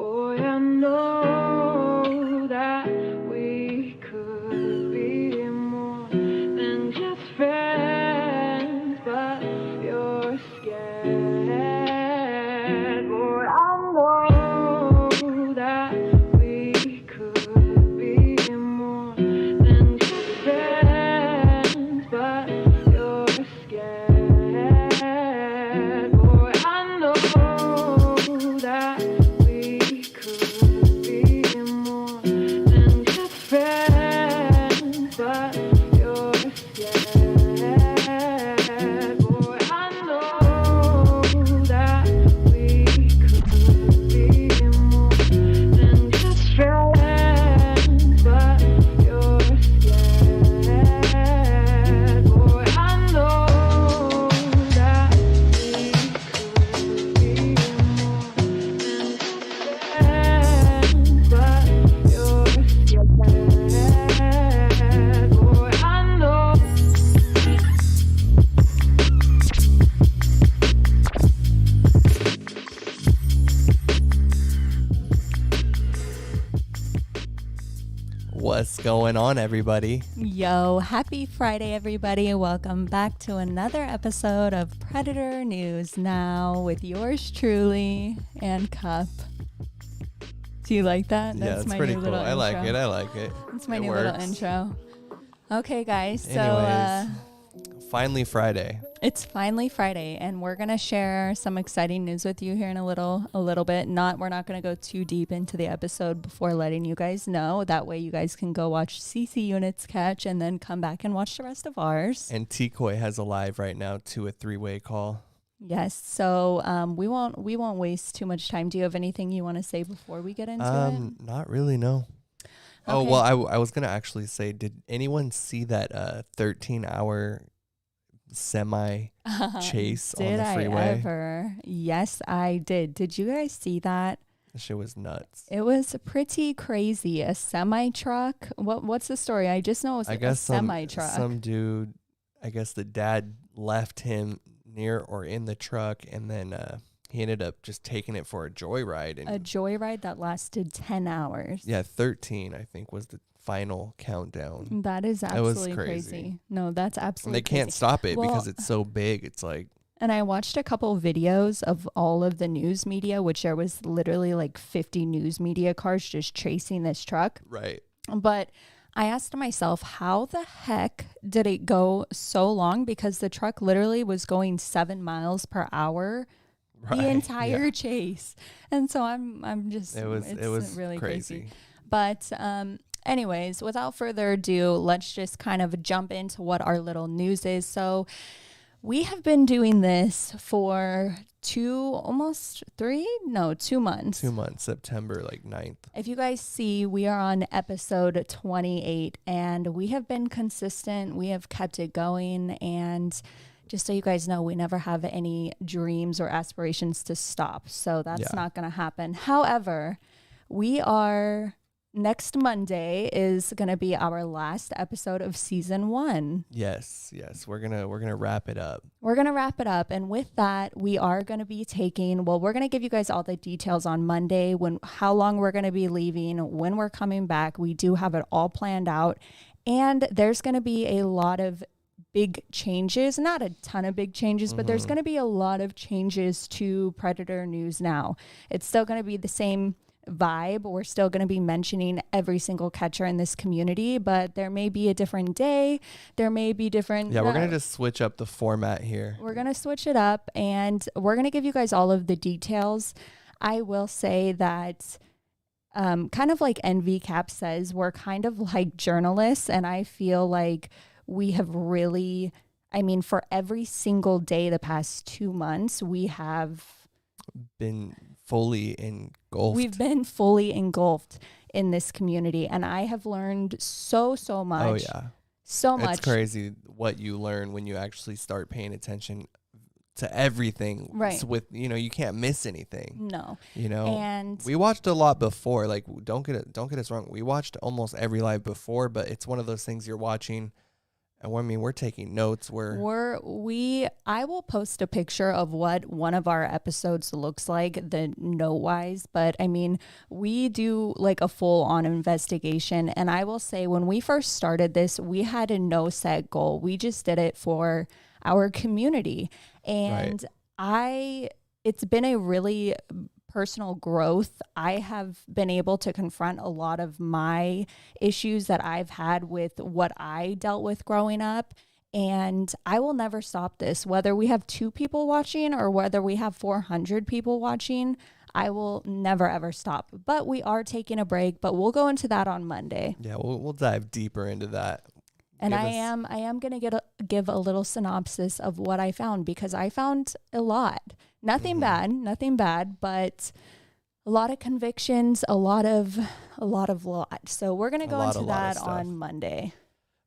Boy, I know that we could be more than just friends, but you're scared. Boy, I know that we could be more than just friends, but you're scared. Boy, I know that we could be more than just friends, but you're scared. Boy, I know that we could be more than just friends, but you're scared. Boy, I know that we could be more than just friends, but you're scared. Boy, I know. What's going on, everybody? Yo, happy Friday, everybody. Welcome back to another episode of Predator News Now with yours truly and Cup. Do you like that? Yeah, it's pretty cool. I like it. It's my It new works. little intro. Okay, guys. So Anyways, finally Friday. it's finally Friday, and we're gonna share some exciting news with you here in a little bit. We're not gonna go too deep into the episode before letting you guys know. That way, you guys can go watch CC Units catch and then come back and watch the rest of ours. And TCOY has a live right now to a 3-way call. Yes. So we won't waste too much time. Do you have anything you want to say before we get into it? Not really, no. Oh, Okay. well, I was going to actually say, did anyone see that 13-hour semi chase on Did the I freeway? ever? Yes, I did. Did you guys see that? That shit was nuts. It was pretty crazy. A semi truck. What's the story? I just know it was I a guess semi truck. some dude, I guess the dad left him near or in the truck, and then he ended up just taking it for a joyride. And A joyride that lasted 10 hours. yeah, 13 I think was the final countdown. That is was absolutely crazy. crazy. No, that's And absolutely they can't crazy. stop it Well, because it's so big. It's like, And I watched a couple videos of all of the news media, which there was literally like 50 news media cars just chasing this truck. right. But I asked myself, how the heck did it go so long? Because the truck literally was going 7 miles per hour Right. the entire Yeah. chase. And so I'm just, It was really crazy. But anyways, without further ado, let's just kind of jump into what our little news is. So we have been doing this for 2 months. 2 months, September like 9th. If you guys see, we are on episode 28, and we have been consistent. We have kept it going, and just so you guys know, we never have any dreams or aspirations to stop. So that's Yeah. not going to happen. However, next Monday is going to be our last episode of season 1. Yes. We're gonna wrap it up. We're going to wrap it up. And with that, we are going to be we're going to give you guys all the details on Monday, how long we're going to be leaving, when we're coming back. We do have it all planned out. And there's going to be a lot of big changes, not a ton of big changes, but there's going to be a lot of changes to Predator News Now. It's still going to be the same vibe. We're still going to be mentioning every single catcher in this community, but there may be a different day. There may be different. Yeah, we're going to just switch up the format here. We're going to switch it up, and we're going to give you guys all of the details. I will say that kind of like NV Cap says, we're kind of like journalists, and I feel like we have really, for every single day the past 2 months, we have Been fully engulfed. We've been fully engulfed in this community, and I have learned so much. Oh yeah. So much. It's crazy what you learn when you actually start paying attention to everything. Right. So with, you can't miss anything. No. And we watched a lot before. Like, don't get us wrong. We watched almost every live before, but it's one of those things you're watching And I mean, we're taking notes. I will post a picture of what one of our episodes looks like, the note wise, but I mean, we do like a full on investigation. And I will say, when we first started this, we had a no set goal. We just did it for our community. And it's been a really personal growth. I have been able to confront a lot of my issues that I've had with what I dealt with growing up. And I will never stop this, whether we have 2 people watching or whether we have 400 people watching. I will never, ever stop. But we are taking a break, but we'll go into that on Monday. Yeah, we'll dive deeper into that. And I am going to give a little synopsis of what I found, because I found a lot. Nothing bad, but a lot of convictions, a lot. So we're going to go into that on Monday.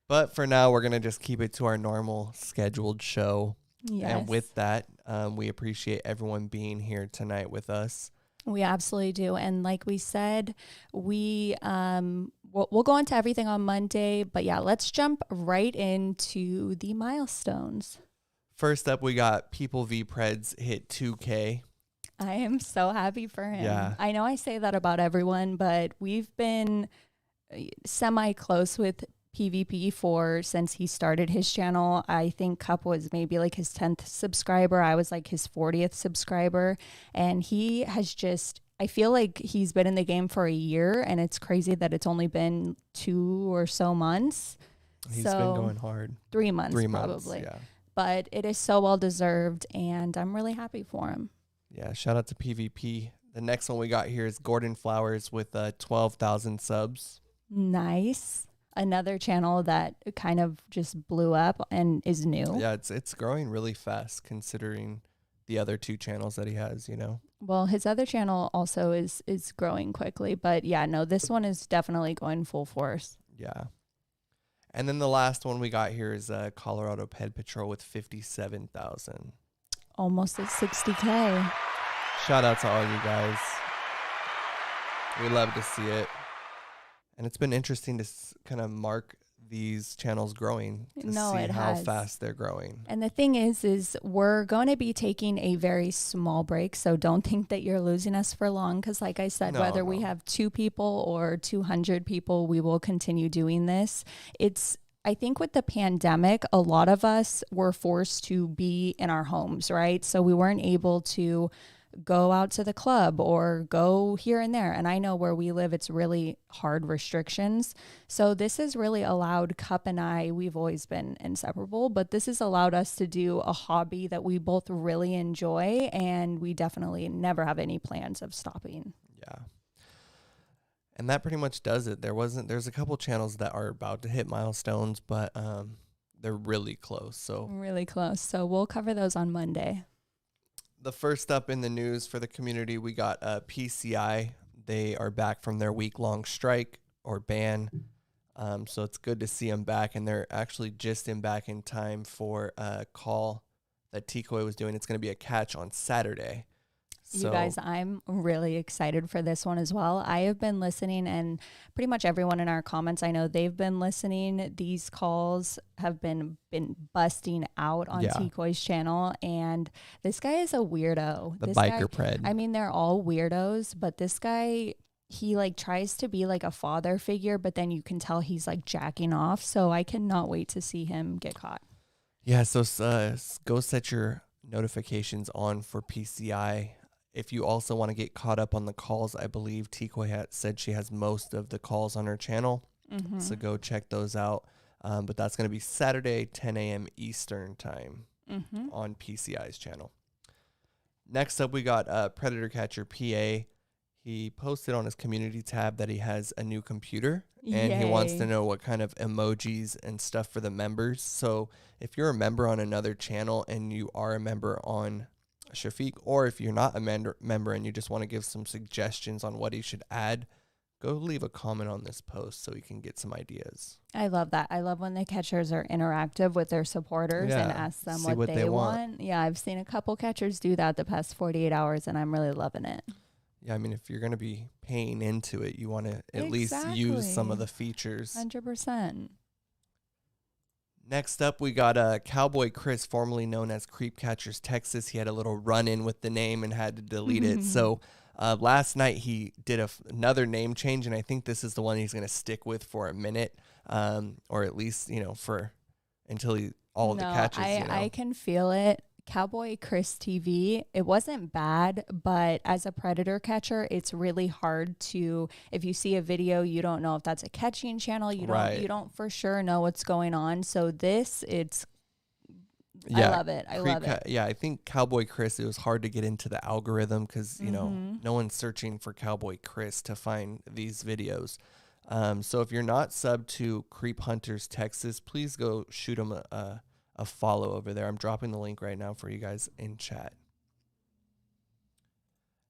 But for now, we're going to just keep it to our normal scheduled show. Yes. And with that, we appreciate everyone being here tonight with us. We absolutely do. And like we said, we'll go into everything on Monday. But yeah, let's jump right into the milestones. First up, we got People v. PREDS hit 2K. I am so happy for him. Yeah. I know I say that about everyone, but we've been semi-close with PvP since he started his channel. I think Cup was maybe like his 10th subscriber. I was like his 40th subscriber. And he has just, I feel like he's been in the game for a year, and it's crazy that it's only been 2 or so months. He's been going hard. 3 months, 3 months, probably. yeah. But it is so well deserved, and I'm really happy for him. Yeah, shout out to PvP. The next one we got here is Gordon Flowers with 12,000 subs. Nice. Another channel that kind of just blew up and is new. Yeah, it's growing really fast considering the other 2 channels that he has, you know. Well, his other channel also is growing quickly, but yeah, no, this one is definitely going full force. Yeah. And then the last one we got here is Colorado Ped Patrol with 57,000. Almost at 60K. Shout out to all you guys. We love to see it. And it's been interesting to kind of mark these channels growing to see how fast they're growing. And the thing is we're going to be taking a very small break. So don't think that you're losing us for long. Because like I said, whether we have 2 people or 200 people, we will continue doing this. I think with the pandemic, a lot of us were forced to be in our homes, right? So we weren't able to go out to the club or go here and there. And I know where we live, it's really hard restrictions. So this has really allowed Cup and I, we've always been inseparable, but this has allowed us to do a hobby that we both really enjoy. And we definitely never have any plans of stopping. Yeah. And that pretty much does it. There's a couple channels that are about to hit milestones, but they're really close. Really close. So we'll cover those on Monday. The first up in the news for the community, we got PCI. They are back from their week-long strike or ban. So it's good to see them back, and they're actually just back in time for a call that TCOY was doing. It's going to be a catch on Saturday. You guys, I'm really excited for this one as well. I have been listening, and pretty much everyone in our comments, I know they've been listening. These calls have been busting out on TCOY's channel, and this guy is a weirdo. The biker pred. I mean, they're all weirdos, but this guy, he like tries to be like a father figure, but then you can tell he's like jacking off. So I cannot wait to see him get caught. Yeah, so go set your notifications on for PCI. If you also want to get caught up on the calls, I believe TCOY said she has most of the calls on her channel. Mm-hmm. So go check those out. But that's going to be Saturday, 10 a.m. Eastern time on PCI's channel. Next up, we got Predator Catcher PA. He posted on his community tab that he has a new computer. And he wants to know what kind of emojis and stuff for the members. So if you're a member on another channel and you are a member on Shafiq, or if you're not a member and you just want to give some suggestions on what he should add, go leave a comment on this post so we can get some ideas. I love that. I love when the catchers are interactive with their supporters and ask them what they want. Yeah, I've seen a couple catchers do that the past 48 hours, and I'm really loving it. Yeah, I mean, if you're going to be paying into it, you want to at least use some of the features. 100%. Next up, we got Cowboy Chris, formerly known as Creep Catchers Texas. He had a little run-in with the name and had to delete it. So last night he did another name change, and I think this is the one he's going to stick with for a minute, or at least, for until all of the catches. I can feel it. Cowboy Chris TV, it wasn't bad, but as a predator catcher, it's really hard to, if you see a video, you don't know if that's a catching channel. You don't for sure know what's going on. So I love it. I love it. Yeah, I think Cowboy Chris, it was hard to get into the algorithm because, no one's searching for Cowboy Chris to find these videos. So if you're not subbed to Creep Hunters Texas, please go shoot him a follow over there. I'm dropping the link right now for you guys in chat.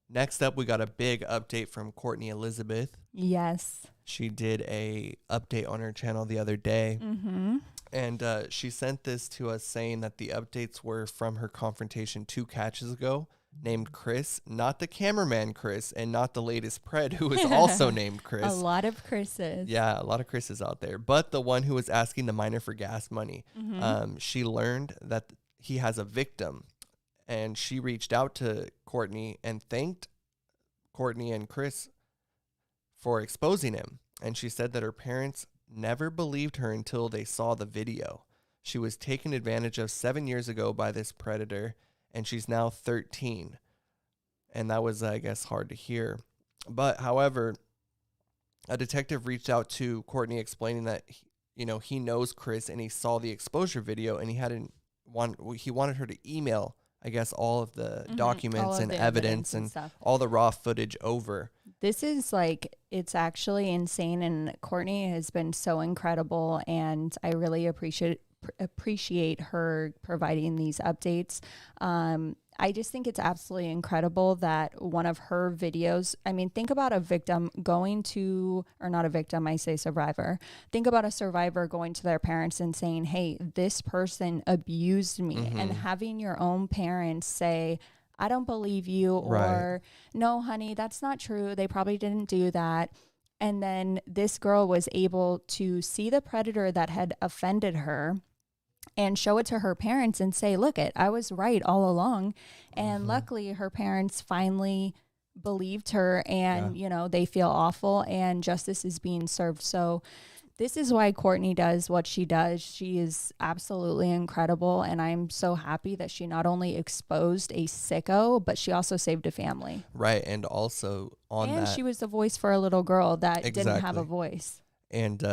Next up, we got a big update from Courtney Elizabeth. Yes. She did a update on her channel the other day. And she sent this to us saying that the updates were from her confrontation 2 catches ago, named Chris, not the cameraman Chris, and not the latest Pred, who is also named Chris. A lot of Chris's. Yeah, a lot of Chris's out there. But the one who was asking the miner for gas money, she learned that he has a victim. And she reached out to Courtney and thanked Courtney and Chris for exposing him. And she said that her parents never believed her until they saw the video. She was taken advantage of 7 years ago by this predator, and she's now 13. And that was, I guess, hard to hear. But, however, a detective reached out to Courtney explaining that, he knows Chris and he saw the exposure video, and he wanted her to email, I guess, all of the documents and evidence and stuff, all the raw footage over. This is it's actually insane, and Courtney has been so incredible, and I really appreciate her providing these updates. I just think it's absolutely incredible that one of her videos, think about a victim going to, or not a victim, I say survivor. Think about a survivor going to their parents and saying, hey, this person abused me, and having your own parents say, I don't believe you, or no, honey, that's not true. They probably didn't do that. And then this girl was able to see the predator that had offended her and show it to her parents and say, look, I was right all along. And luckily her parents finally believed her, and, they feel awful and justice is being served. So this is why Courtney does what she does. She is absolutely incredible, and I'm so happy that she not only exposed a sicko, but she also saved a family. Right, and also and she was the voice for a little girl that didn't have a voice. And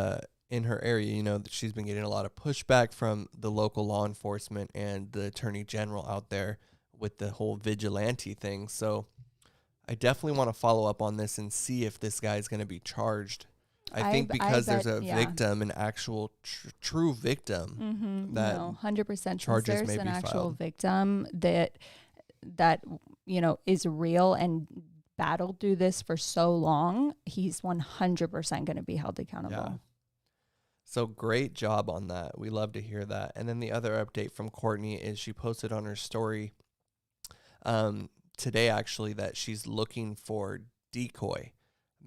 in her area, she's been getting a lot of pushback from the local law enforcement and the attorney general out there with the whole vigilante thing. So I definitely want to follow up on this and see if this guy's going to be charged. I think because there's a victim, an actual true victim, that 100% charges there's may an be actual filed. Victim that is real and battled through this for so long. He's 100% going to be held accountable. Yeah. So great job on that. We love to hear that. And then the other update from Courtney is she posted on her story today, actually, that she's looking for DECOY.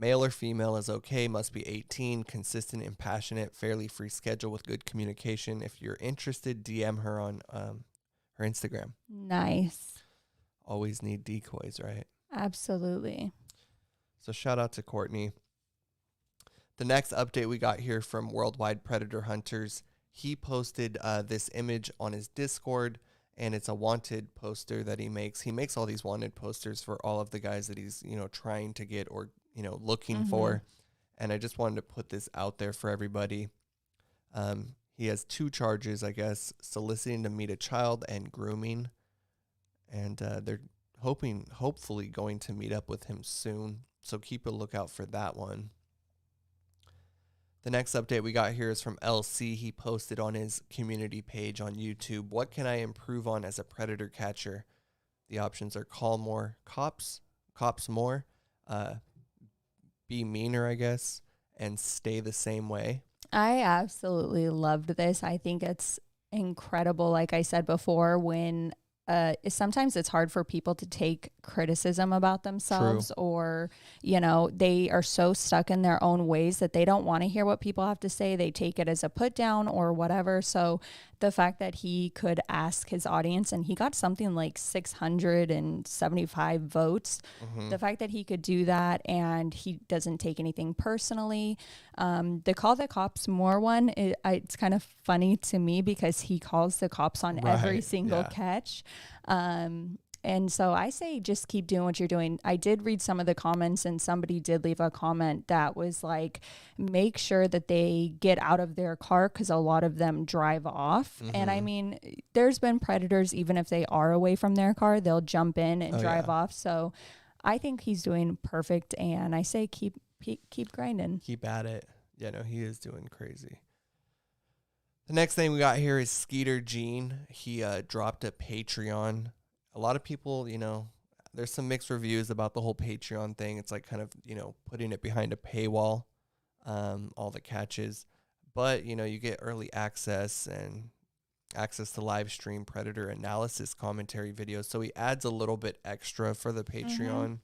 Male or female is okay, must be 18, consistent and passionate, fairly free schedule with good communication. If you're interested, DM her on her Instagram. Nice. Always need decoys, right? Absolutely. So shout out to Courtney. The next update we got here from Worldwide Predator Hunters, he posted this image on his Discord, and it's a wanted poster that he makes. He makes all these wanted posters for all of the guys that he's, trying to get or, looking for. And I just wanted to put this out there for everybody. He has 2 charges, I guess, soliciting to meet a child and grooming. And they're hopefully going to meet up with him soon. So keep a lookout for that one. The next update we got here is from LC. He posted on his community page on YouTube, what can I improve on as a predator catcher? The options are call more cops more, be meaner, I guess, and stay the same way. I absolutely loved this. I think it's incredible. Like I said before, when sometimes it's hard for people to take criticism about themselves, or, you know, they are so stuck in their own ways that they don't want to hear what people have to say. They take it as a put down or whatever. So the fact that he could ask his audience, and he got something like 675 votes, the fact that he could do that and he doesn't take anything personally. The Call the Cops More one, it's kind of funny to me because he calls the cops on every single catch. And so I say just keep doing what you're doing. I did read some of the comments, and somebody did leave a comment that was like, make sure that they get out of their car because a lot of them drive off. And I mean, there's been predators, even if they are away from their car, they'll jump in and drive off. So I think he's doing perfect, and I say keep grinding. Keep at it. Yeah, no, he is doing crazy. The next thing we got here is SKEETER Gene. He dropped a Patreon. A lot of people, you know, there's some mixed reviews about the whole Patreon thing. It's like kind of, you know, putting it behind a paywall, all the catches. But, you know, you get early access and access to live stream predator analysis commentary videos. So he adds a little bit extra for the Patreon.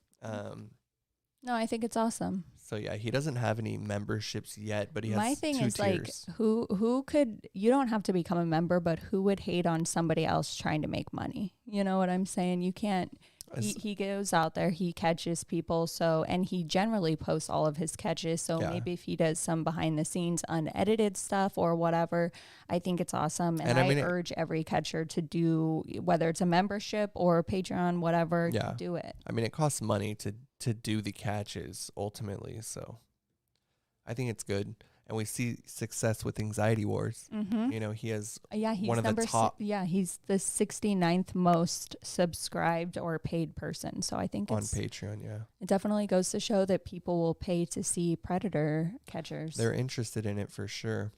No, I think it's awesome. So yeah, he doesn't have any memberships yet, but he has My thing 2 is tiers. like, who could, you don't have to become a member, but who would hate on somebody else trying to make money? You know what I'm saying? You can't, he goes out there, he catches people. So, and he generally posts all of his catches. So maybe if he does some behind the scenes unedited stuff or whatever, I think it's awesome. And I mean, urge every catcher to do, whether it's a membership or Patreon, whatever, do it. I mean, it costs money to do the catches ultimately. So I think it's good. And we see success with Anxiety Wars. You know, he has he's one of the top. He's the 69th most subscribed or paid person. So I think on Patreon, it definitely goes to show that people will pay to see predator catchers. They're interested in it for sure.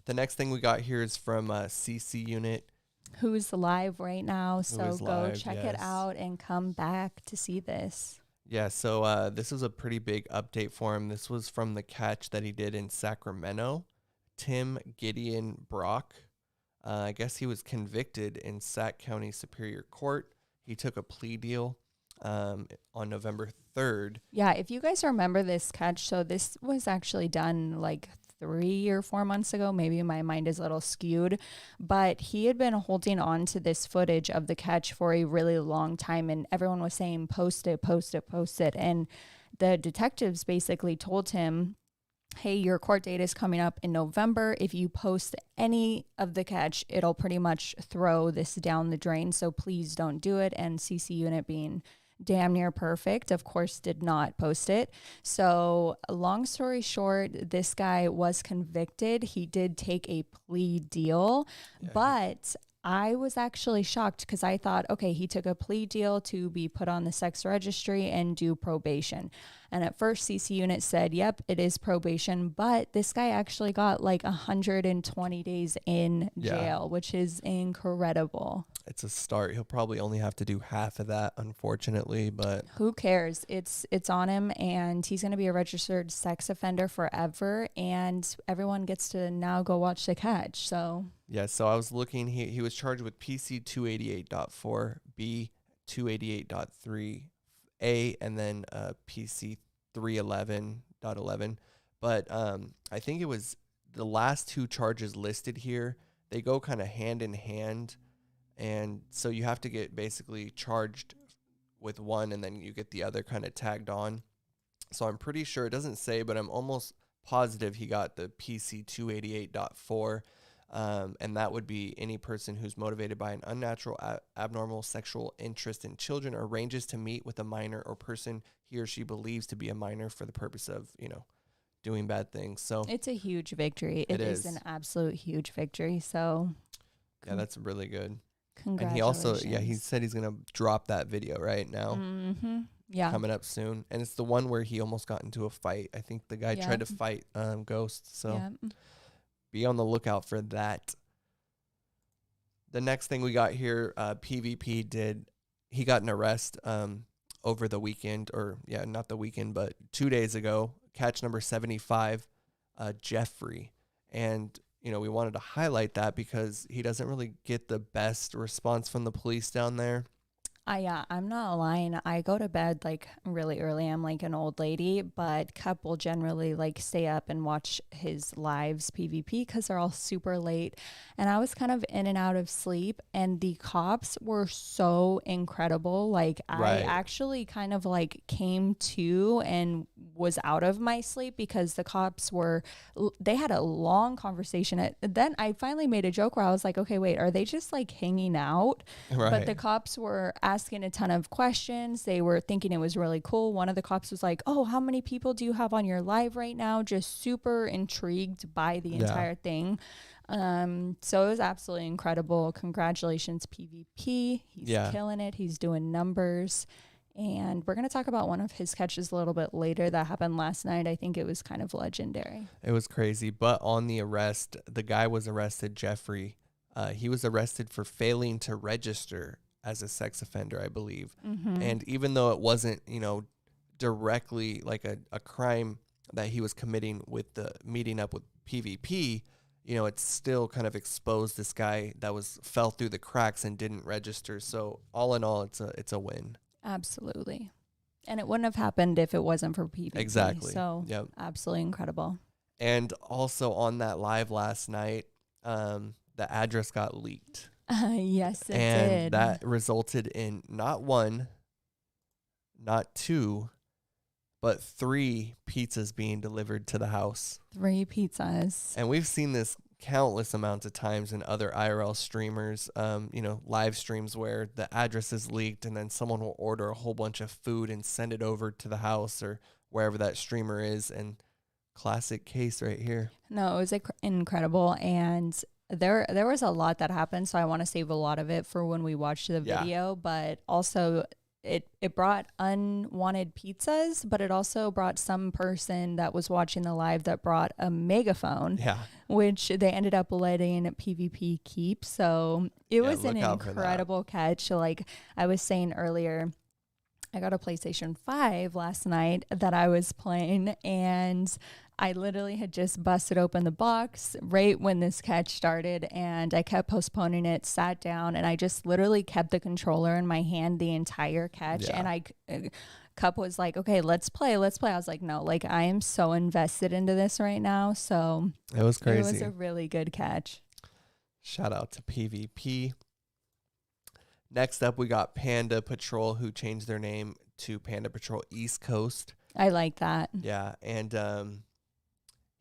The next thing we got here is from CC Unit. Who's live right now. So go check it out and come back to see this. Yeah, so this is a pretty big update for him. This was from the catch that he did in Sacramento. Tim Gideon Brock. I guess he was convicted in Sac County Superior Court. He took a plea deal on November 3rd. Yeah, if you guys remember this catch, so this was actually done like 3 or 4 months ago. Maybe my mind is a little skewed, but he had been holding on to this footage of the catch for a really long time, and everyone was saying, post it, post it, post it. And the detectives basically told him, hey, your court date is coming up in November. If you post any of the catch, it'll pretty much throw this down the drain. So please don't do it. And CC Unit, being damn near perfect, of course, did not post it. So long story short, this guy was convicted. He did take a plea deal, but I was actually shocked because I thought, okay, he took a plea deal to be put on the sex registry and do probation. And at first, CC Unit said, yep, it is probation. But this guy actually got like 120 days in jail, which is incredible. It's a start. He'll probably only have to do half of that, unfortunately, but who cares? It's on him, and he's going to be a registered sex offender forever, and everyone gets to now go watch the catch. So yeah, so I was looking, he was charged with PC 288.4, B 288.3, A, and then PC 311.11. But I think it was the last 2 charges listed here, they go kind of hand in hand. And so you have to get basically charged with one, and then you get the other kind of tagged on. So I'm pretty sure, it doesn't say, but I'm almost positive he got the PC 288.4. And that would be any person who's motivated by an unnatural, abnormal sexual interest in children, or arranges to meet with a minor or person he or she believes to be a minor for the purpose of, you know, doing bad things. So it's a huge victory. It is an absolute huge victory. So yeah, that's really good. Congratulations. And he also, he said he's going to drop that video right now. Yeah. Coming up soon. And it's the one where he almost got into a fight. I think the guy tried to fight Ghost. So be on the lookout for that. The next thing we got here, PvP he got an arrest over the weekend, or not the weekend, but 2 days ago. Catch number 75, Jeffrey. And we wanted to highlight that because he doesn't really get the best response from the police down there. I'm not lying. I go to bed like really early. I'm like an old lady, but Cup will generally like stay up and watch his lives PvP because they're all super late. And I was kind of in and out of sleep, and the cops were so incredible. Like I actually kind of like came to and was out of my sleep because the cops they had a long conversation. Then I finally made a joke where I was like, okay, wait, are they just like hanging out? Right. But the cops were asking a ton of questions. They were thinking it was really cool. One of the cops was like, oh, how many people do you have on your live right now? Just super intrigued by the entire thing. So it was absolutely incredible. Congratulations, PvP. He's killing it. He's doing numbers. And we're going to talk about one of his catches a little bit later that happened last night. I think it was kind of legendary. It was crazy. But on the arrest, the guy was arrested, Jeffrey. He was arrested for failing to register as a sex offender, I believe. Mm-hmm. And even though it wasn't, directly like a crime that he was committing with the meeting up with PvP, it still kind of exposed this guy that fell through the cracks and didn't register. So all in all, it's a win. Absolutely. And it wouldn't have happened if it wasn't for PvP. Exactly. So absolutely incredible. And also on that live last night, the address got leaked. Yes, it did. And that resulted in not one, not two, but 3 pizzas being delivered to the house. 3 pizzas. And we've seen this countless amounts of times in other IRL streamers, live streams where the address is leaked and then someone will order a whole bunch of food and send it over to the house or wherever that streamer is. And classic case right here. No, it was incredible. And there was a lot that happened, so I want to save a lot of it for when we watch the video. But also, it brought unwanted pizzas, but it also brought some person that was watching the live that brought a megaphone, which they ended up letting PvP keep. So it was an incredible catch. Like I was saying earlier, I got a PlayStation 5 last night that I was playing, and I literally had just busted open the box right when this catch started, and I kept postponing it, sat down, and I just literally kept the controller in my hand the entire catch. And Cup was like, okay, let's play. I was like, no, like I am so invested into this right now. So it was crazy. It was a really good catch. Shout out to PvP. Next up, we got P.A.N.D.A Patrol, who changed their name to P.A.N.D.A Patrol East Coast. I like that. Yeah, and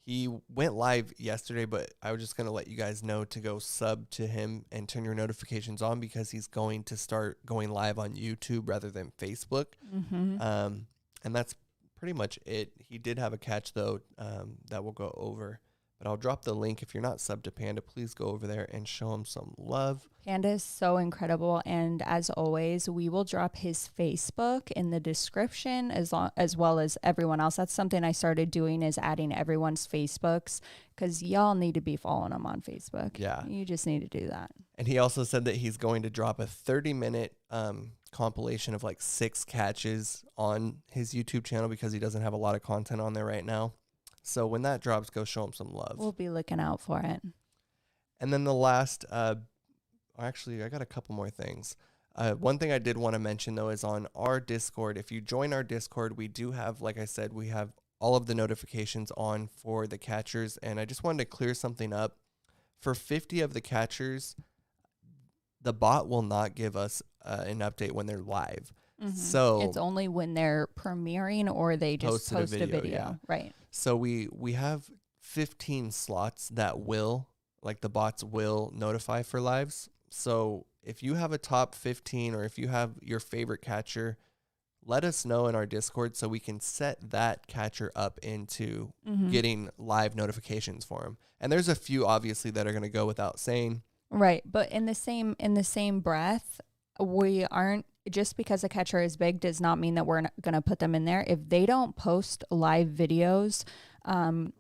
he went live yesterday, but I was just going to let you guys know to go sub to him and turn your notifications on because he's going to start going live on YouTube rather than Facebook. Mm-hmm. And that's pretty much it. He did have a catch, though, that we'll go over. But I'll drop the link. If you're not subbed to P.A.N.D.A, please go over there and show him some love. P.A.N.D.A is so incredible. And as always, we will drop his Facebook in the description as well as everyone else. That's something I started doing, is adding everyone's Facebooks, because y'all need to be following him on Facebook. Yeah. You just need to do that. And he also said that he's going to drop a 30-minute compilation of like 6 catches on his YouTube channel because he doesn't have a lot of content on there right now. So when that drops, go show him some love. We'll be looking out for it. And then the last, actually, I got a couple more things. One thing I did want to mention, though, is on our Discord. If you join our Discord, we do have, like I said, we have all of the notifications on for the catchers. And I just wanted to clear something up. For 50 of the catchers, the bot will not give us an update when they're live. Mm-hmm. So it's only when they're premiering or they just post a video. Yeah. Right. So we have 15 slots that will, like the bots will notify for lives. So if you have a top 15 or if you have your favorite catcher, let us know in our Discord so we can set that catcher up into getting live notifications for him. And there's a few obviously that are going to go without saying. Right. But in the same breath, we aren't, just because a catcher is big does not mean that we're going to put them in there. If they don't post live videos,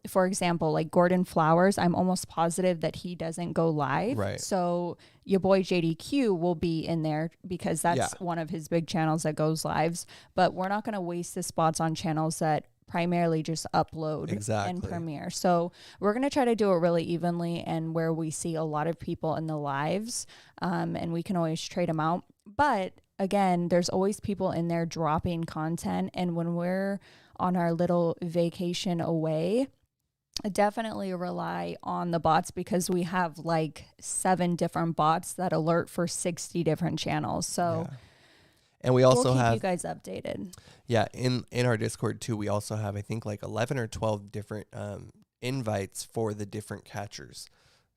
for example, like Gordon Flowers, I'm almost positive that he doesn't go live. Right. So your boy JDQ will be in there because that's one of his big channels that goes lives. But we're not going to waste the spots on channels that primarily just upload Exactly. and premiere. So we're going to try to do it really evenly and where we see a lot of people in the lives, and we can always trade them out. But again, there's always people in there dropping content. And when we're on our little vacation away, definitely rely on the bots because we have like 7 different bots that alert for 60 different channels. So Yeah. And we also we'll keep have you guys updated. Yeah, in our Discord too, we also have I think like 11 or 12 different invites for the different catchers.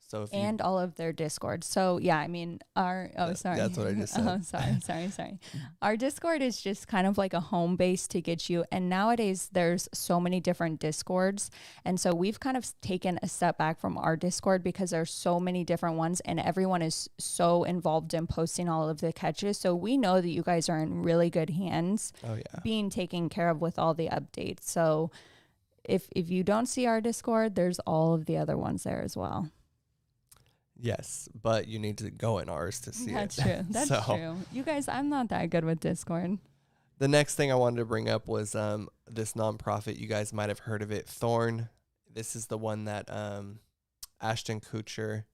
So if And all of their Discord. So yeah, I mean sorry. That's what I just said. Sorry. Our Discord is just kind of like a home base to get you. And nowadays there's so many different Discords. And so we've kind of taken a step back from our Discord because there's so many different ones and everyone is so involved in posting all of the catches. So we know that you guys are in really good hands Oh yeah. being taken care of with all the updates. So if you don't see our Discord, there's all of the other ones there as well. Yes, but you need to go in ours to see That's it. true. That's So, true. You guys, I'm not that good with Discord. The next thing I wanted to bring up was this nonprofit. You guys might have heard of it, Thorn. This is the one that Ashton Kutcher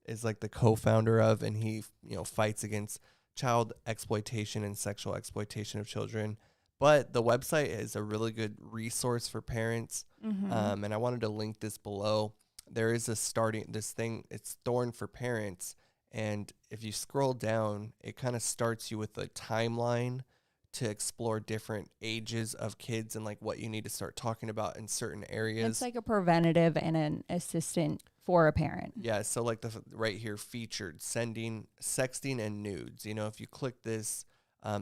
is like the co-founder of, and he fights against child exploitation and sexual exploitation of children. But the website is a really good resource for parents, and I wanted to link this below. There is this thing, it's Thorn for Parents, and if you scroll down, it kind of starts you with a timeline to explore different ages of kids and like what you need to start talking about in certain areas. It's like a preventative and an assistant for a parent. Yeah, so like right here, featured, sexting and nudes. If you click this,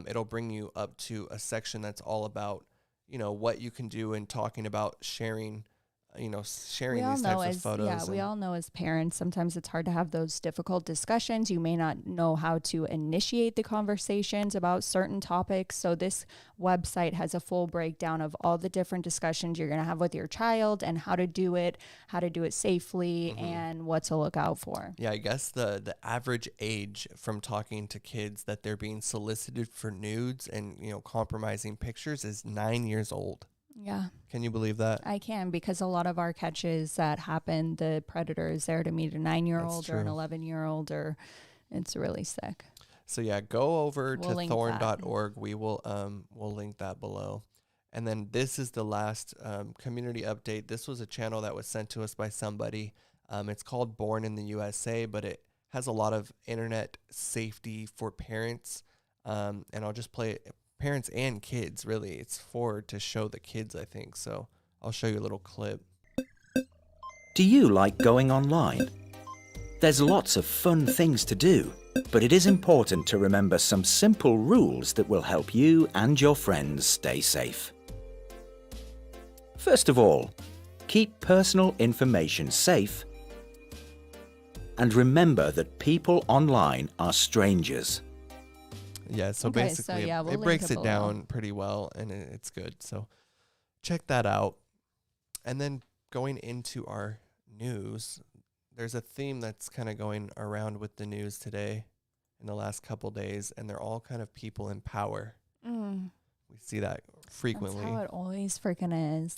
it'll bring you up to a section that's all about, what you can do and talking about sharing sharing these types of photos. Yeah, we all know as parents, sometimes it's hard to have those difficult discussions. You may not know how to initiate the conversations about certain topics. So this website has a full breakdown of all the different discussions you're going to have with your child and how to do it safely, and what to look out for. Yeah, I guess the average age from talking to kids that they're being solicited for nudes and, compromising pictures is 9 years old. Yeah. Can you believe that? I can, because a lot of our catches that happen, the predator is there to meet a 9-year-old That's or an true. 11-year-old, or it's really sick. So yeah, go over We'll to link thorn.org. We will we'll link that below. And then this is the last community update. This was a channel that was sent to us by somebody. It's called Born in the USA, but it has a lot of internet safety for parents. And I'll just play it. Parents and kids, really. It's to show the kids, I think. So I'll show you a little clip. Do you like going online? There's lots of fun things to do, but it is important to remember some simple rules that will help you and your friends stay safe. First of all, keep personal information safe, and remember that people online are strangers. Yeah, so Okay, basically we'll it link breaks it it below. down pretty well, and it's good. So check that out. And then going into our news, there's a theme that's kind of going around with the news today in the last couple days, and they're all kind of people in power. We see that frequently. That's how it always freaking is.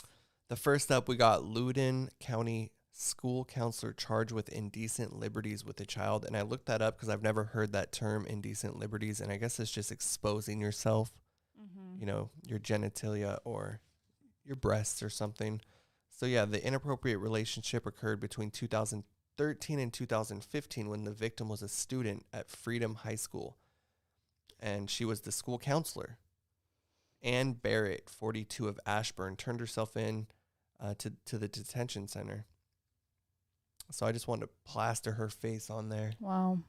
The first up, we got Loudoun County school counselor charged with indecent liberties with a child. And I looked that up because I've never heard that term, indecent liberties. And I guess it's just exposing yourself, your genitalia or your breasts or something. So yeah, the inappropriate relationship occurred between 2013 and 2015 when the victim was a student at Freedom High School. And she was the school counselor. Ann Barrett, 42 of Ashburn, turned herself in to the detention center. So I just wanted to plaster her face on there. Wow.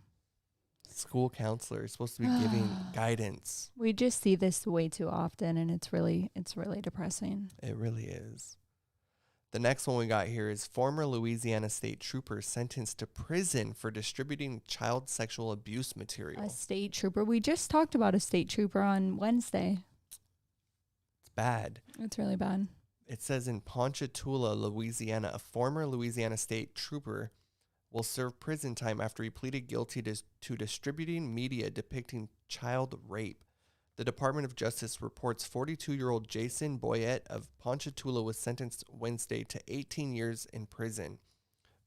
School counselor is supposed to be giving guidance. We just see this way too often, and it's really depressing. It really is. The next one we got here is former Louisiana State Trooper sentenced to prison for distributing child sexual abuse material. A state trooper. We just talked about a state trooper on Wednesday. It's bad. It's really bad. It says in Ponchatoula, Louisiana, a former Louisiana State Trooper will serve prison time after he pleaded guilty to distributing media depicting child rape. The Department of Justice reports 42-year-old Jason Boyette of Ponchatoula was sentenced Wednesday to 18 years in prison.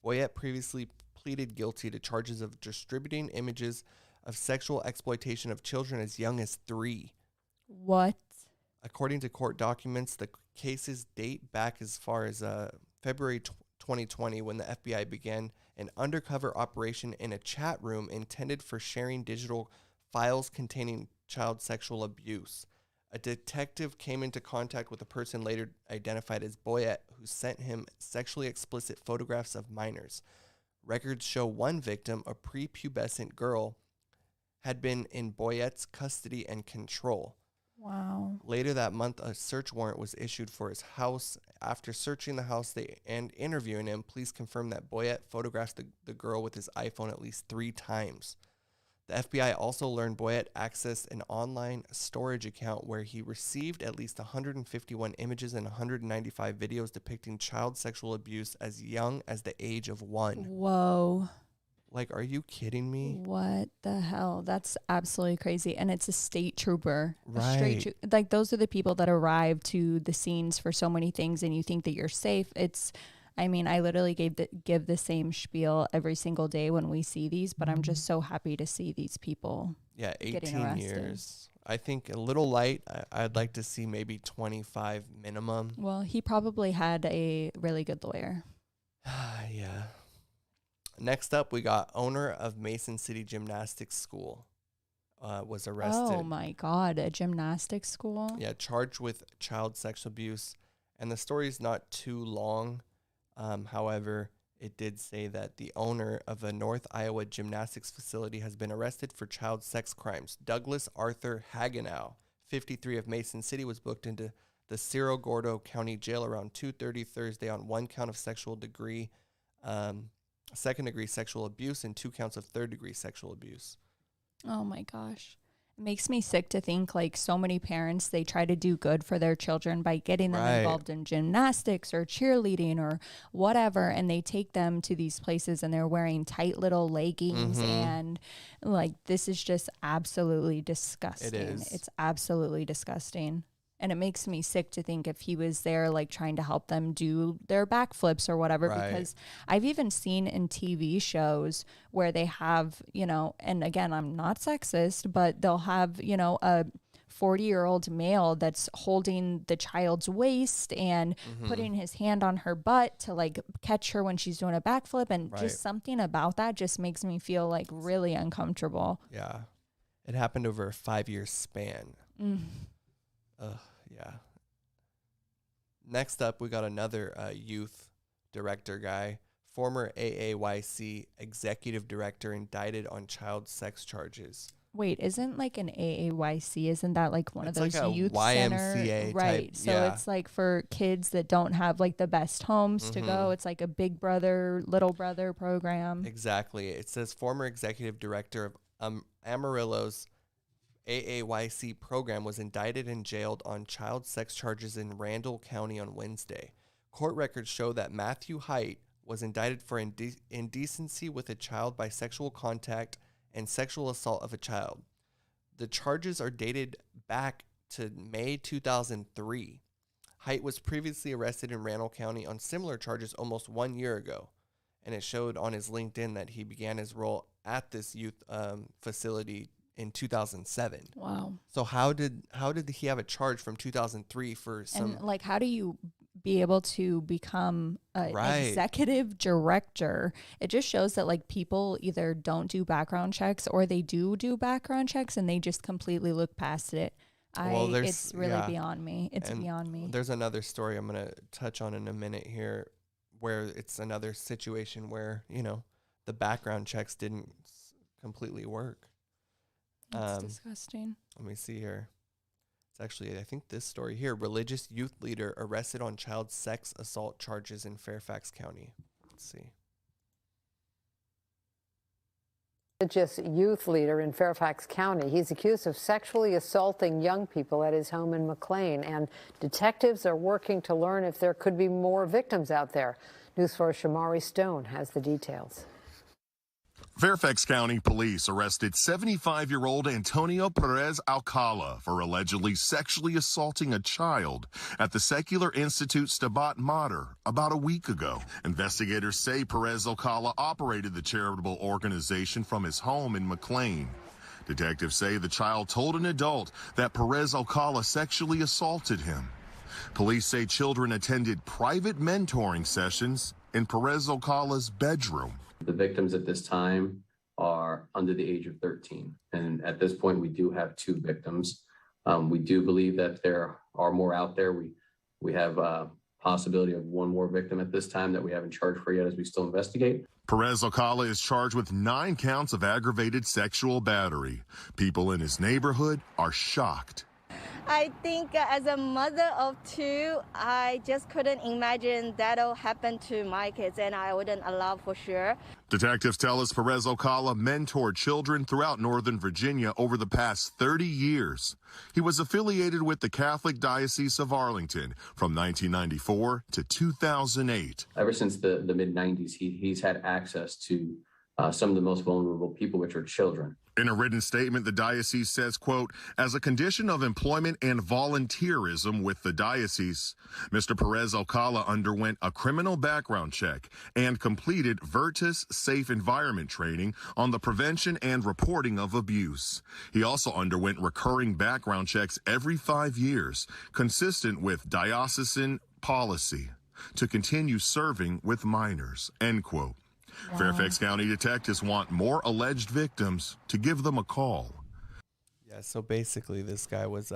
Boyette previously pleaded guilty to charges of distributing images of sexual exploitation of children as young as 3. What? According to court documents, the cases date back as far as February 2020 when the FBI began an undercover operation in a chat room intended for sharing digital files containing child sexual abuse. A detective came into contact with a person later identified as Boyette who sent him sexually explicit photographs of minors. Records show one victim, a prepubescent girl, had been in Boyette's custody and control. Wow. Later that month, a search warrant was issued for his house. After searching the house and interviewing him, police confirmed that Boyette photographed the girl with his iPhone at least 3 times. The FBI also learned Boyette accessed an online storage account where he received at least 151 images and 195 videos depicting child sexual abuse as young as the age of 1. Whoa. Like, are you kidding me? What the hell? That's absolutely crazy. And it's a state trooper. Right. Like, those are the people that arrive to the scenes for so many things and you think that you're safe. I mean, I literally give the same spiel every single day when we see these, but I'm just so happy to see these people. Yeah, getting 18 arrested. years. I think a little light. I'd like to see maybe 25 minimum. Well, he probably had a really good lawyer. Yeah. Next up, we got owner of Mason City Gymnastics School was arrested. Oh my God, a gymnastics school? Yeah, charged with child sexual abuse. And the story's not too long. However, it did say that the owner of a North Iowa gymnastics facility has been arrested for child sex crimes. Douglas Arthur Hagenow, 53 of Mason City, was booked into the Cerro Gordo County Jail around 2:30 Thursday on 1 count of second-degree sexual abuse and 2 counts of third-degree sexual abuse. Oh my gosh. It makes me sick to think, like, so many parents, they try to do good for their children by getting them Right. involved in gymnastics or cheerleading or whatever, and they take them to these places and they're wearing tight little leggings and like, this is just absolutely disgusting. It is. It's absolutely disgusting. And it makes me sick to think if he was there, like, trying to help them do their backflips or whatever, Right. because I've even seen in TV shows where they have, and again, I'm not sexist, but they'll have, a 40-year-old male that's holding the child's waist and putting his hand on her butt to, like, catch her when she's doing a backflip. And Right. just something about that just makes me feel, like, really uncomfortable. Yeah. It happened over a 5-year span. Yeah. Next up, we got another youth director guy, former AAYC executive director, indicted on child sex charges. Wait, isn't like an AAYC, isn't that like one It's of those like a youth YMCA center? type, Right. So yeah. it's like for kids that don't have like the best homes to go. Mhm. It's like a big brother, little brother program. Exactly. It says former executive director of Amarillo's AAYC program was indicted and jailed on child sex charges in Randall County on Wednesday. Court records show that Matthew Height was indicted for indecency with a child by sexual contact and sexual assault of a child. The charges are dated back to May 2003. Height was previously arrested in Randall County on similar charges almost 1 year ago, and it showed on his LinkedIn that he began his role at this youth facility in 2007. Wow. So how did he have a charge from 2003 for some? And like, how do you be able to become an Right. executive director? It just shows that like people either don't do background checks or they do background checks and they just completely look past it. Well, It's really yeah. beyond me. It's And beyond me. There's another story I'm going to touch on in a minute here where it's another situation where, the background checks didn't completely work. It's disgusting. Let me see here. It's actually, I think this story here, religious youth leader arrested on child sex assault charges in Fairfax County. Let's see. Religious youth leader in Fairfax County. He's accused of sexually assaulting young people at his home in McLean, and detectives are working to learn if there could be more victims out there. News 4's Shamari Stone has the details. Fairfax County Police arrested 75-year-old Antonio Perez Alcala for allegedly sexually assaulting a child at the Secular Institute Stabat Mater about a week ago. Investigators say Perez Alcala operated the charitable organization from his home in McLean. Detectives say the child told an adult that Perez Alcala sexually assaulted him. Police say children attended private mentoring sessions in Perez Alcala's bedroom. The victims at this time are under the age of 13. And at this point, we do have 2 victims. We do believe that there are more out there. We have a possibility of 1 more victim at this time that we haven't charged for yet as we still investigate. Perez Alcala is charged with 9 counts of aggravated sexual battery. People in his neighborhood are shocked. I think as a mother of 2, I just couldn't imagine that'll happen to my kids, and I wouldn't allow for sure. Detectives tell us Perez Alcala mentored children throughout Northern Virginia over the past 30 years. He was affiliated with the Catholic Diocese of Arlington from 1994 to 2008. Ever since the mid-90s, he's had access to some of the most vulnerable people, which are children. In a written statement, the diocese says, quote, as a condition of employment and volunteerism with the diocese, Mr. Perez Alcala underwent a criminal background check and completed Virtus Safe Environment training on the prevention and reporting of abuse. He also underwent recurring background checks every 5 years, consistent with diocesan policy, to continue serving with minors, end quote. Wow. Fairfax County detectives want more alleged victims to give them a call. Yeah, so basically this guy was,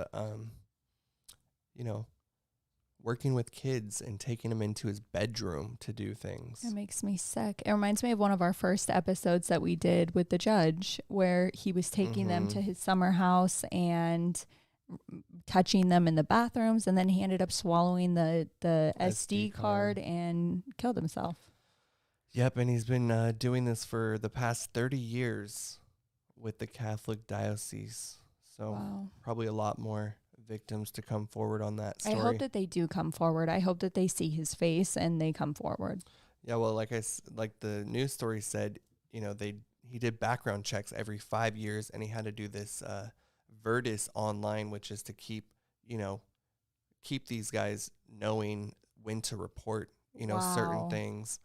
working with kids and taking them into his bedroom to do things. It makes me sick. It reminds me of one of our first episodes that we did with the judge, where he was taking them to his summer house and touching them in the bathrooms, and then he ended up swallowing the SD card and killed himself. Yep, and he's been doing this for the past 30 years with the Catholic Diocese. So probably a lot more victims to come forward on that story. I hope that they do come forward. I hope that they see his face and they come forward. Yeah, well, like the news story said, he did background checks every 5 years, and he had to do this Virtus online, which is to keep these guys knowing when to report, certain things.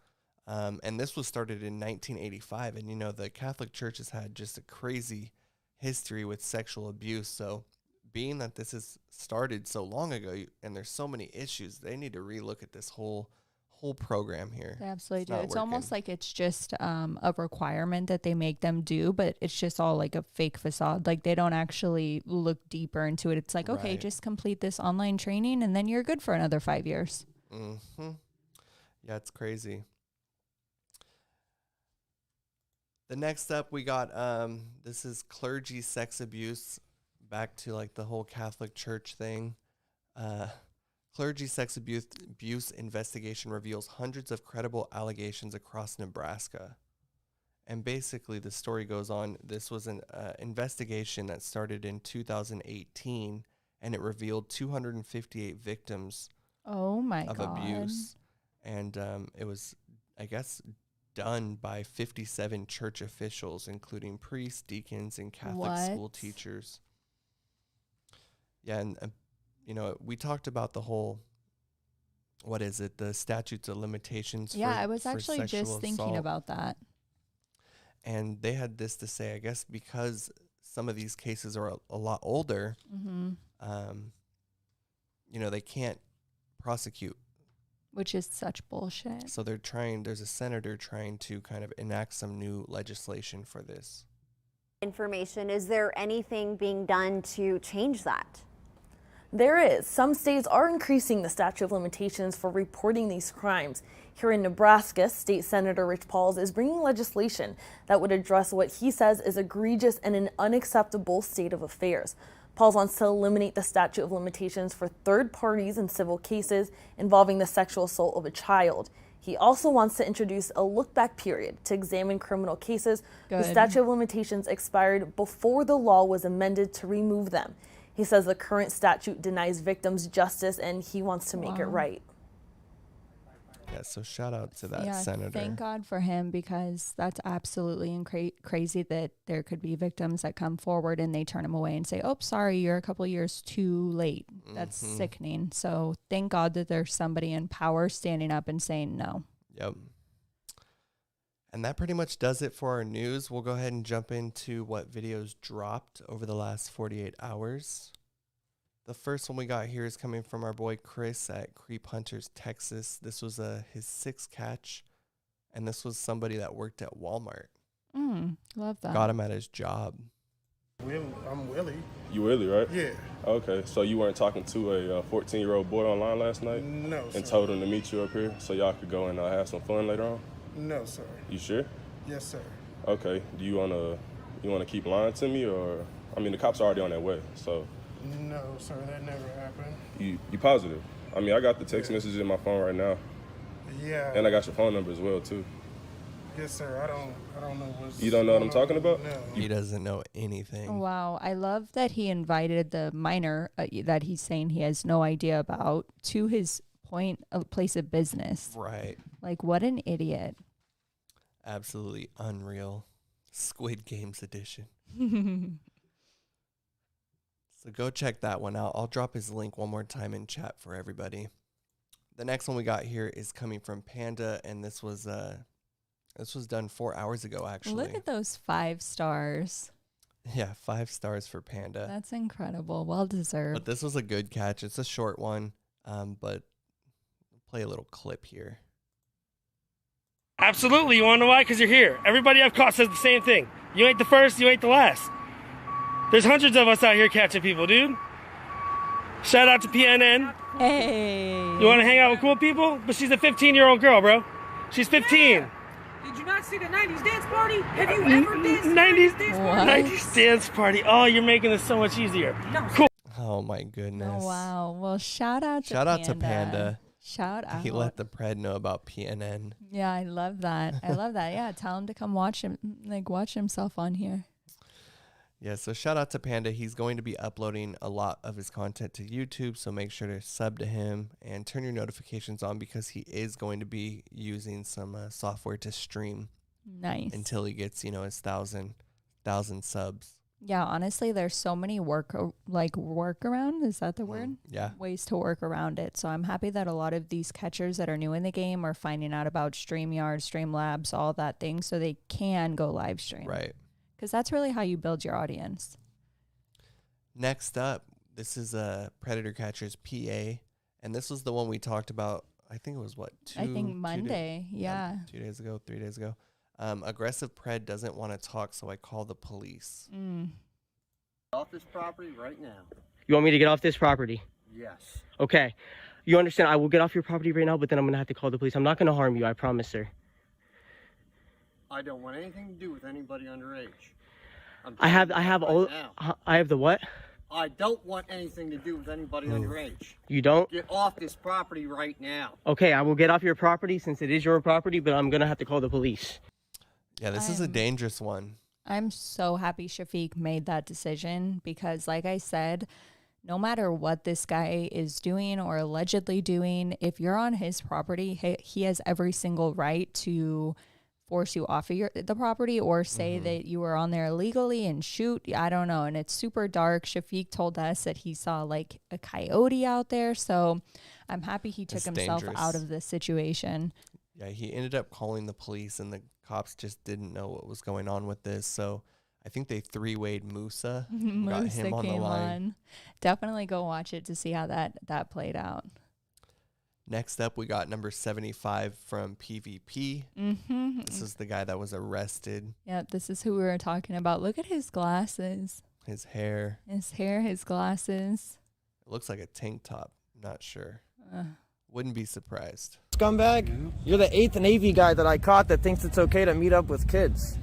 And this was started in 1985. And, the Catholic Church has had just a crazy history with sexual abuse. So being that this has started so long ago and there's so many issues, they need to relook at this whole program here. They absolutely do. It's almost like it's just a requirement that they make them do, but it's just all like a fake facade. Like they don't actually look deeper into it. It's like, okay, just complete this online training and then you're good for another 5 years. Mm-hmm. Yeah, it's crazy. The next up, we got, this is clergy sex abuse, back to like the whole Catholic Church thing. Clergy sex abuse investigation reveals hundreds of credible allegations across Nebraska. And basically the story goes on, this was an investigation that started in 2018, and it revealed 258 victims of abuse. And it was, I guess, done by 57 church officials, including priests, deacons, and Catholic school teachers. Yeah, and we talked about the whole, the statutes of limitations. Yeah, I was actually just thinking about that. And they had this to say, I guess because some of these cases are a lot older, they can't prosecute. Which is such bullshit. So there's a senator trying to kind of enact some new legislation for this. Information, is there anything being done to change that? There is. Some states are increasing the statute of limitations for reporting these crimes. Here in Nebraska, State Senator Rich Pauls is bringing legislation that would address what he says is egregious and an unacceptable state of affairs. Pauls wants to eliminate the statute of limitations for third parties in civil cases involving the sexual assault of a child. He also wants to introduce a look-back period to examine criminal cases whose statute of limitations expired before the law was amended to remove them. He says the current statute denies victims justice and he wants to make it right. Yeah, so shout out to that Yeah, senator. thank God for him, because that's absolutely crazy that there could be victims that come forward and they turn them away and say, oh, sorry, you're a couple years too late. That's sickening. So thank God that there's somebody in power standing up and saying no. Yep. And that pretty much does it for our news. We'll go ahead and jump into what videos dropped over the last 48 hours. The first one we got here is coming from our boy Chris at Creep Hunters, Texas. This was his 6th catch, and this was somebody that worked at Walmart. Love that. Got him at his job. I'm Willie. You Willie, right? Yeah. Okay, so you weren't talking to a 14-year-old boy online last night? No, sir. And told him to meet you up here so y'all could go and have some fun later on? No, sir. You sure? Yes, sir. Okay. Do you wanna keep lying to me, or I mean the cops are already on their way, so. No, sir, that never happened. You positive? I mean, I got the text messages in my phone right now. Yeah. And I got your phone number as well too. Yes, sir. I don't know what's. You don't know what I'm talking about? No. He doesn't know anything. Wow. I love that he invited the minor that he's saying he has no idea about to his place of business. Right. Like, what an idiot. Absolutely unreal. Squid Games edition. So go check that one out. I'll drop his link one more time in chat for everybody. The next one we got here is coming from P.A.N.D.A, and this was done 4 hours ago, actually. Look at those 5 stars. Yeah, 5 stars for P.A.N.D.A. That's incredible. Well deserved. But this was a good catch. It's a short one, but play a little clip here. Absolutely. You want to know why? Because you're here. Everybody I've caught says the same thing. You ain't the first, you ain't the last. There's hundreds of us out here catching people, dude. Shout out to PNN. Hey. You want to hang out with cool people? But she's a 15-year-old girl, bro. She's 15. Yeah. Did you not see the 90s dance party? Have you ever danced 90s dance party? 90s dance party. Oh, you're making this so much easier. No. Cool. Oh, my goodness. Oh, wow. Well, shout out to P.A.N.D.A. Shout out. He let the Pred know about PNN. Yeah, I love that. I love that. Yeah, tell him to come watch himself on here. Yeah, so shout out to P.A.N.D.A. He's going to be uploading a lot of his content to YouTube, so make sure to sub to him and turn your notifications on because he is going to be using some software to stream. Nice. Until he gets, his 1,000 subs. Yeah, honestly, there's so many workaround. Is that the word? Yeah. Ways to work around it. So I'm happy that a lot of these catchers that are new in the game are finding out about StreamYard, Streamlabs, all that thing, so they can go live stream. Right. Because that's really how you build your audience. Next up, this is Predator Catchers PA, and this was the one we talked about. I think it was Monday. Yeah. 2 days ago, 3 days ago. Aggressive Pred doesn't want to talk, so I call the police. Off this property right now. You want me to get off this property? Yes. Okay. You understand, I will get off your property right now, but then I'm going to have to call the police. I'm not going to harm you, I promise, sir. I don't want anything to do with anybody underage. I have all. I have the what? I don't want anything to do with anybody underage. You don't? Get off this property right now. Okay, I will get off your property since it is your property, but I'm going to have to call the police. Yeah, this is a dangerous one. I'm so happy Shafiq made that decision because, like I said, no matter what this guy is doing or allegedly doing, if you're on his property, he has every single right to force you off of the property or say that you were on there illegally and shoot. I don't know. And it's super dark. Shafiq told us that he saw like a coyote out there. So I'm happy he took himself out of this situation. Yeah, he ended up calling the police and the cops just didn't know what was going on with this. So I think they three-wayed Musa. Got him on the line. Definitely go watch it to see how that played out. Next up, we got number 75 from PvP. This is the guy that was arrested. Yeah, this is who we were talking about. Look at his glasses. His hair. His glasses. It looks like a tank top. Not sure. Wouldn't be surprised. Scumbag, you're the 8th Navy guy that I caught that thinks it's okay to meet up with kids.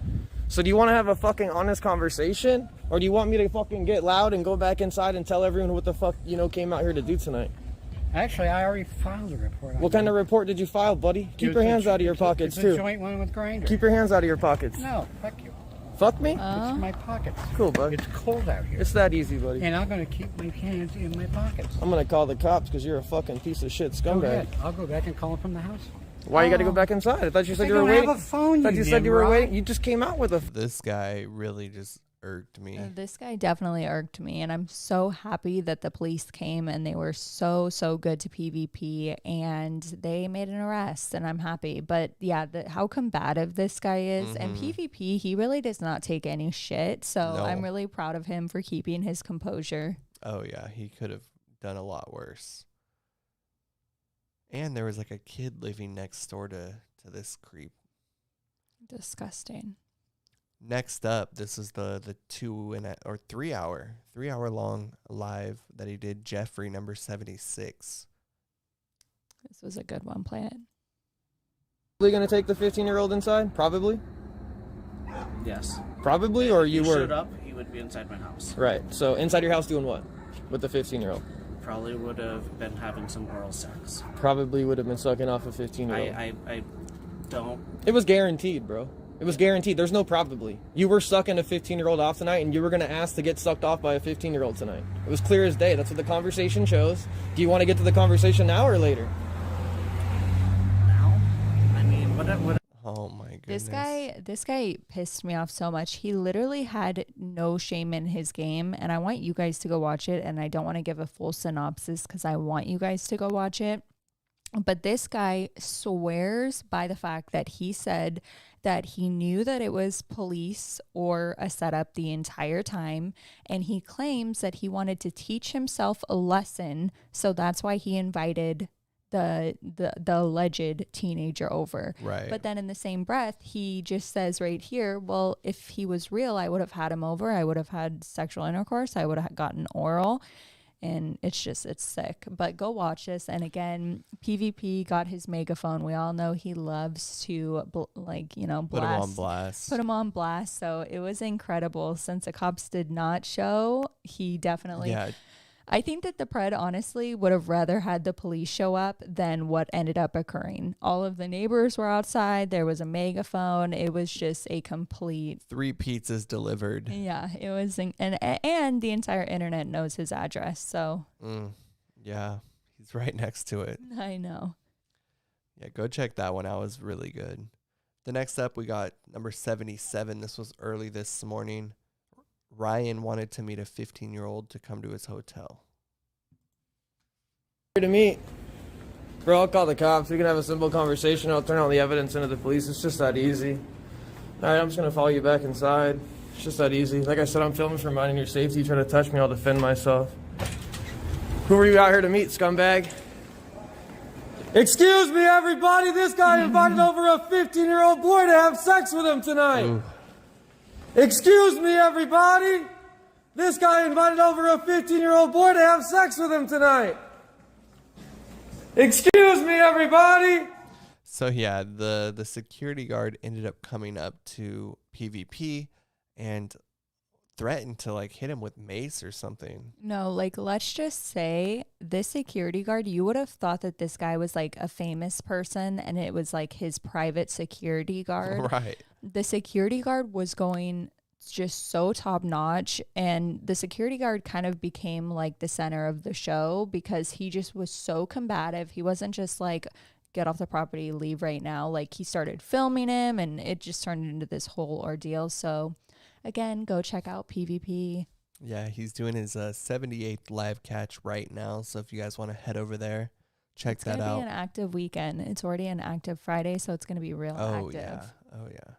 So do you want to have a fucking honest conversation? Or do you want me to fucking get loud and go back inside and tell everyone what the fuck, came out here to do tonight? Actually, I already filed a report. What kind of report did you file, buddy? Keep your hands out of your pockets, too. It's a joint one with grinder. Keep your hands out of your pockets. No, fuck you. Fuck me? It's my pockets. Cool, bud. It's cold out here. It's that easy, buddy. And I'm going to keep my hands in my pockets. I'm going to call the cops because you're a fucking piece of shit scumbag. Go ahead. I'll go back and call them from the house. Why you got to go back inside? I thought you said you were waiting. I thought you said you were waiting. You just came out with a... This guy really just irked me. This guy definitely irked me, and I'm so happy that the police came and they were so good to PvP and they made an arrest, and I'm happy. But yeah, how combative this guy is, and PvP, he really does not take any shit, so No. I'm really proud of him for keeping his composure. Oh yeah, he could have done a lot worse. And there was like a kid living next door to this creep. Disgusting. Next up, this is the 3 hour long live that he did, Jeffrey number 76. This was a good one. Play it. Probably going to take the 15-year-old inside? Probably? Yes. Probably, or you If were... he showed up, he would be inside my house. Right. So inside your house doing what with the 15-year-old? Probably would have been having some oral sex. Probably would have been sucking off a 15-year-old. I don't... It was guaranteed, bro. It was guaranteed. There's no probably. You were sucking a 15-year-old off tonight, and you were going to ask to get sucked off by a 15-year-old tonight. It was clear as day. That's what the conversation shows. Do you want to get to the conversation now or later? Now? I mean, what... Oh my goodness. This guy pissed me off so much. He literally had no shame in his game, and I want you guys to go watch it, and I don't want to give a full synopsis because I want you guys to go watch it. But this guy swears by the fact that he said that he knew that it was police or a setup the entire time, and he claims that he wanted to teach himself a lesson, so that's why he invited the alleged teenager over. Right. But then in the same breath, he just says right here, well, if he was real, I would have had him over. I would have had sexual intercourse. I would have gotten oral. And it's sick. But go watch this. And again, PvP got his megaphone. We all know he loves to, blast. Put him on blast. Put him on blast. So it was incredible. Since the cops did not show, he definitely... Yeah. I think that the Pred honestly would have rather had the police show up than what ended up occurring. All of the neighbors were outside. There was a megaphone. It was just a complete 3 pizzas delivered. Yeah, it was, and the entire internet knows his address. So yeah, he's right next to it. I know. Yeah, go check that one out. It was really good. The next up, we got number 77. This was early this morning. Ryan wanted to meet a 15-year-old to come to his hotel. To meet. Bro, I'll call the cops. We can have a simple conversation. I'll turn all the evidence into the police. It's just that easy. All right, I'm just going to follow you back inside. It's just that easy. Like I said, I'm filming for minding your safety. You try to touch me, I'll defend myself. Who are you out here to meet, scumbag? Excuse me, everybody. This guy invited over a 15-year-old boy to have sex with him tonight. Ooh. Excuse me, everybody. This guy invited over a 15-year-old boy to have sex with him tonight. Excuse me, everybody. So yeah, the security guard ended up coming up to PvP and threatened to hit him with mace or something. No, let's just say this security guard, you would have thought that this guy was a famous person and it was his private security guard. Right. The security guard was going just so top notch, and the security guard kind of became the center of the show because he just was so combative. He wasn't just get off the property, leave right now. He started filming him, and it just turned into this whole ordeal. So again, go check out PvP. Yeah, he's doing his 78th live catch right now. So if you guys want to head over there, check that out. It's going to be an active weekend. It's already an active Friday, so it's going to be real active. Oh, yeah.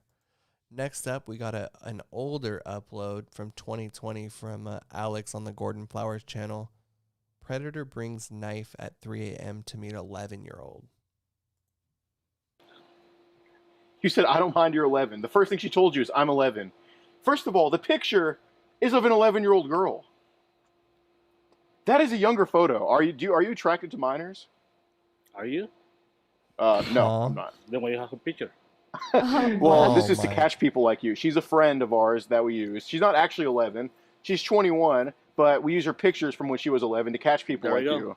Next up, we got an older upload from 2020 from Alex on the Gordon Flowers channel. Predator brings knife at 3 a.m. to meet 11-year-old. You said, I don't mind you're 11. The first thing she told you is, I'm 11. First of all, the picture is of an 11-year-old girl. That is a younger photo. Are you attracted to minors? Are you? No, I'm not. Then why you have a picture? Well, this is to catch people like you. She's a friend of ours that we use. She's not actually 11. She's 21, but we use her pictures from when she was 11 to catch people like you.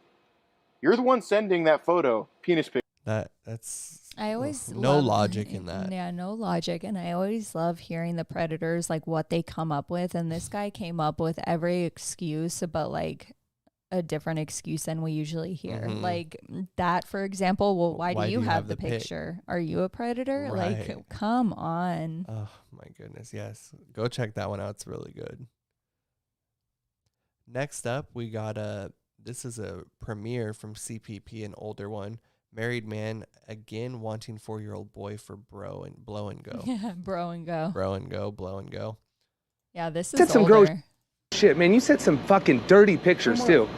You're the one sending that photo, penis pic. That's I always no logic in that. Yeah, no logic. And I always love hearing the Predators, what they come up with. And this guy came up with every excuse, but a different excuse than we usually hear. Mhm. Like that, for example. Well, why do you have the pic? picture? Are you a predator? Right. Like, come on. Oh my goodness. Yes. Go check that one out. It's really good. Next up, we got this is a premiere from CPP, an older one. Married man again wanting 4-year-old boy for blow and go. Yeah, bro and go. Bro and go, blow and go. Yeah, this Said is some older. gross shit, man. You said some fucking dirty pictures too.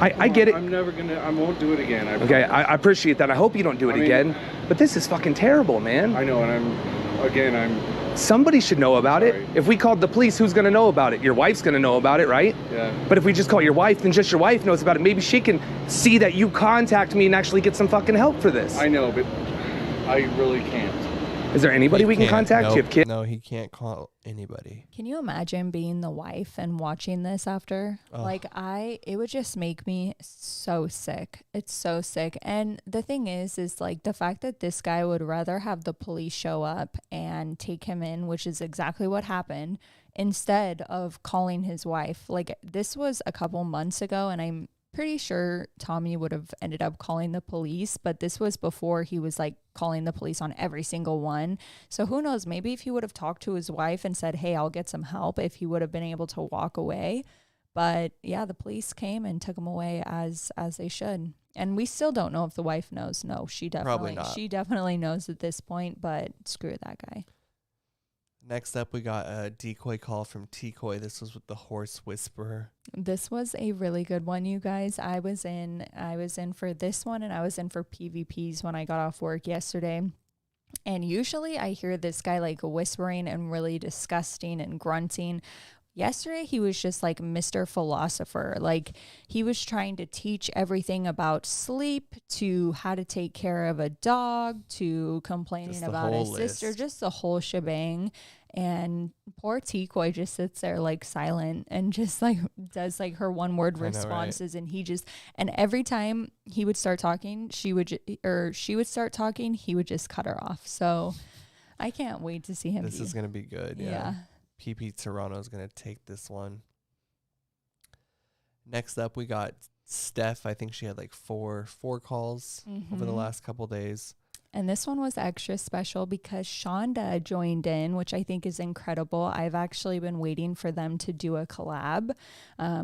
I get it. I'm never gonna. I won't do it again. Okay, I appreciate that. I hope you don't do it again. But this is fucking terrible, man. I know, and I'm. Somebody should know about it. If we called the police, who's gonna know about it? Your wife's gonna know about it, right? Yeah. But if we just call your wife, then just your wife knows about it. Maybe she can see that you contact me and actually get some fucking help for this. I know, but I really can't. Is there anybody we can contact? Nope. You have kids? No, he can't call anybody. Can you imagine being the wife and watching this after? Oh. Like it would just make me so sick. It's so sick. And the thing is like the fact that this guy would rather have the police show up and take him in, which is exactly what happened, instead of calling his wife. Like this was a couple months ago, and I'm pretty sure Tommy would have ended up calling the police, but this was before he was like calling the police on every single one. So who knows, maybe if he would have talked to his wife and said, hey, I'll get some help, if he would have been able to walk away. But yeah, the police came and took him away as they should. And we still don't know if the wife knows. No, she definitely knows at this point, but screw that guy. Next up, we got a decoy call from TCOY. This was with the horse whisperer. This was a really good one, you guys. I was in for this one, and I was in for PvPs when I got off work yesterday. And usually I hear this guy like whispering and really disgusting and grunting. Yesterday, he was just like Mr. Philosopher. Like he was trying to teach everything about sleep, to how to take care of a dog, to complaining about his sister, just the whole shebang. And poor TCOY just sits there like silent and just like does like her one word responses. Right? And every time he would start talking, she would start talking, he would just cut her off. So I can't wait to see him. This is going to be good. Yeah. PP Toronto is going to take this one. Next up, we got Steph. I think she had like four calls over the last couple days. And this one was extra special because Shonda joined in, which I think is incredible. I've actually been waiting for them to do a collab.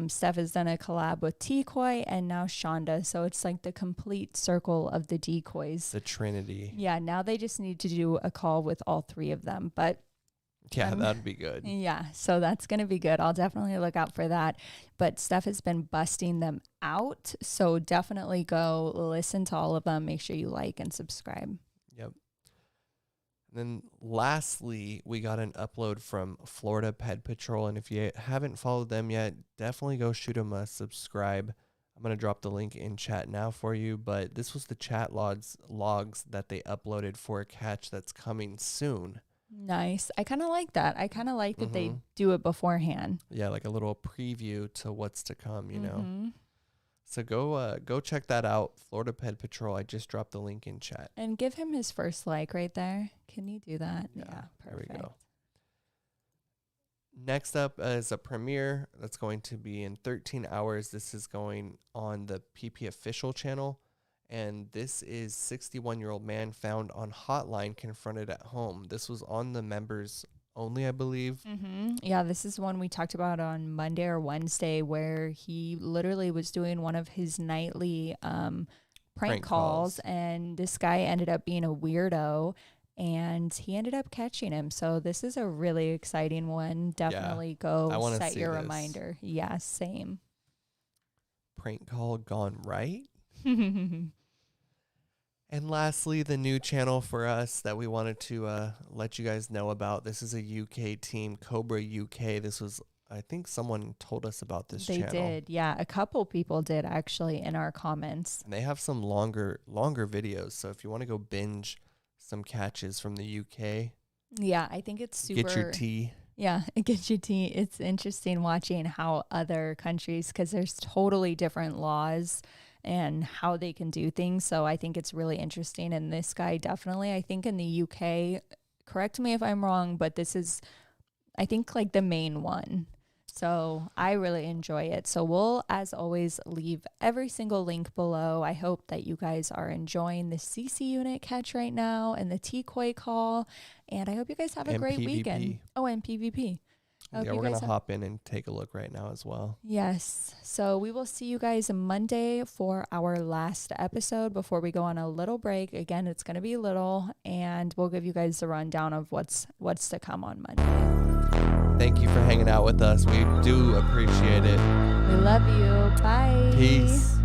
Steph has done a collab with TCOY and now Shonda. So it's like the complete circle of the decoys. The Trinity. Yeah, now they just need to do a call with all three of them. But yeah, that'd be good. Yeah, so that's going to be good. I'll definitely look out for that. But Steph has been busting them out. So definitely go listen to all of them. Make sure you like and subscribe. Yep. And then lastly, we got an upload from Florida Ped Patrol. And if you haven't followed them yet, definitely go shoot them a subscribe. I'm going to drop the link in chat now for you. But this was the chat logs that they uploaded for a catch that's coming soon. Nice. I kind of like that. I kind of like that they do it beforehand. Yeah, like a little preview to what's to come, you know. So go check that out. Florida Ped Patrol. I just dropped the link in chat. And give him his first like right there. Can you do that? Yeah, perfect. There we go. Next up is a premiere that's going to be in 13 hours. This is going on the PP official channel. And this is 61-year-old man found on hotline confronted at home. This was on the members only, I believe. Yeah, this is one we talked about on Monday or Wednesday where he literally was doing one of his nightly prank calls. And this guy ended up being a weirdo and he ended up catching him. So this is a really exciting one. Definitely go set your reminder. Yeah, same. Prank call gone right. And lastly, the new channel for us that we wanted to let you guys know about. This is a UK team, COBRA UK. This was, I think someone told us about this channel. They did, yeah. A couple people did actually in our comments. And they have some longer videos. So if you want to go binge some catches from the UK. Yeah, I think it's super. Get your tea. Yeah, get your tea. It's interesting watching how other countries, because there's totally different laws and how they can do things. So I think it's really interesting. And this guy definitely, I think in the UK, correct me if I'm wrong, but this is, I think, like the main one. So I really enjoy it. So we'll, as always, leave every single link below. I hope that you guys are enjoying the CC unit catch right now and the TCOY call. And I hope you guys have a great weekend. Oh, and PvP. Yeah, we're going to hop in and take a look right now as well. Yes. So we will see you guys Monday for our last episode before we go on a little break. Again, it's going to be little, and we'll give you guys the rundown of what's to come on Monday. Thank you for hanging out with us. We do appreciate it. We love you. Bye. Peace.